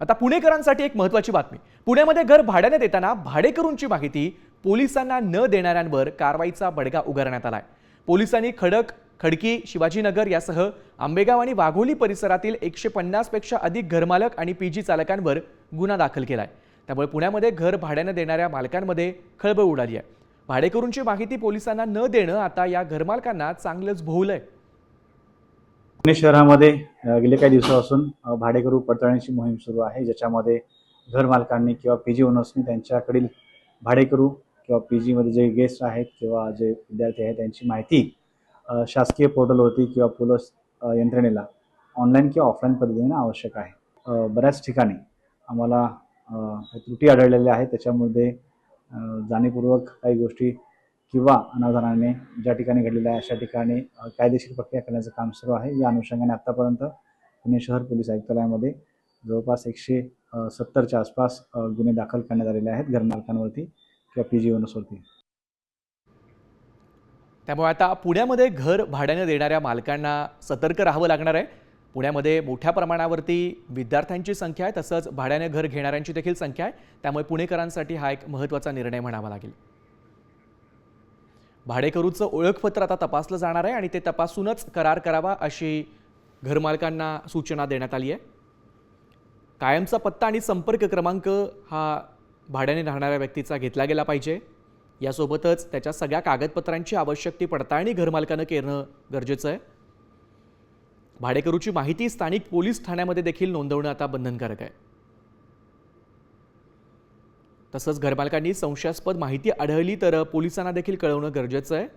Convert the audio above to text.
आता पुणेकरांसाठी एक महत्त्वाची बातमी. पुण्यामध्ये घर भाड्याने देताना भाडेकरूंची माहिती पोलिसांना न देणाऱ्यांवर कारवाईचा बडगा उगारण्यात आलाय. पोलिसांनी खडकी, शिवाजीनगर यासह आंबेगाव आणि वाघोली परिसरातील 150 पेक्षा अधिक घरमालक आणि पीजी चालकांवर गुन्हा दाखल केलाय. त्यामुळे पुण्यामध्ये घर भाड्याने देणाऱ्या मालकांमध्ये खळबळ उडाली आहे. भाडेकरूंची माहिती पोलिसांना न देणं आता या घरमालकांना चांगलंच भोवलंय. पुणे शहरामध्ये गेल्या काही दिवसापासून भाडेकरू पडताळणीची मोहीम सुरू आहे, ज्याच्यामध्ये घर मालकांनी किंवा पीजी ओनर्सनी त्यांच्याकडील भाडेकरू किंवा पीजीमध्ये जे गेस्ट आहेत किंवा जे विद्यार्थी आहेत त्यांची माहिती शासकीय पोर्टलवरती किंवा पोलीस यंत्रणेला ऑनलाईन किंवा ऑफलाईन पद्धतीने आवश्यक आहे. बऱ्याच ठिकाणी आम्हाला त्रुटी आढळलेल्या आहेत. त्याच्यामध्ये जाणीवपूर्वक काही गोष्टी किंवा अनावधानाने ज्या ठिकाणी घडलेल्या आहे अशा ठिकाणी कायदेशीर प्रक्रिया करण्याचं काम सुरू आहे. या अनुषंगाने आतापर्यंत पुणे शहर पोलीस आयुक्तालयामध्ये जवळपास 170च्या आसपास गुन्हे दाखल करण्यात आलेले आहेत घरमालकांवरती किंवा पीजी ओनर्सवरती. त्यामुळे आता पुण्यामध्ये घर भाड्याने देणाऱ्या मालकांना सतर्क राहावं लागणार आहे. पुण्यामध्ये मोठ्या प्रमाणावरती विद्यार्थ्यांची संख्या आहे, तसंच भाड्याने घर घेणाऱ्यांची देखील संख्या आहे. त्यामुळे पुणेकरांसाठी हा एक महत्त्वाचा निर्णय म्हणावा लागेल. भाडेकरूचं ओळखपत्र आता तपासलं जाणार आहे आणि ते तपासूनच करार करावा अशी घरमालकांना सूचना देण्यात आली आहे. कायमचा पत्ता आणि संपर्क क्रमांक हा भाड्याने राहणाऱ्या व्यक्तीचा घेतला गेला पाहिजे. यासोबतच त्याच्या सगळ्या कागदपत्रांची आवश्यक ती पडताळणी घरमालकानं करणं गरजेचं आहे. भाडेकरूची माहिती स्थानिक पोलीस ठाण्यामध्ये देखील नोंदवणं आता बंधनकारक आहे. तसंच घरमालकांनी संशयास्पद माहिती आढळली तर पोलिसांना देखील कळवणं गरजेचं आहे.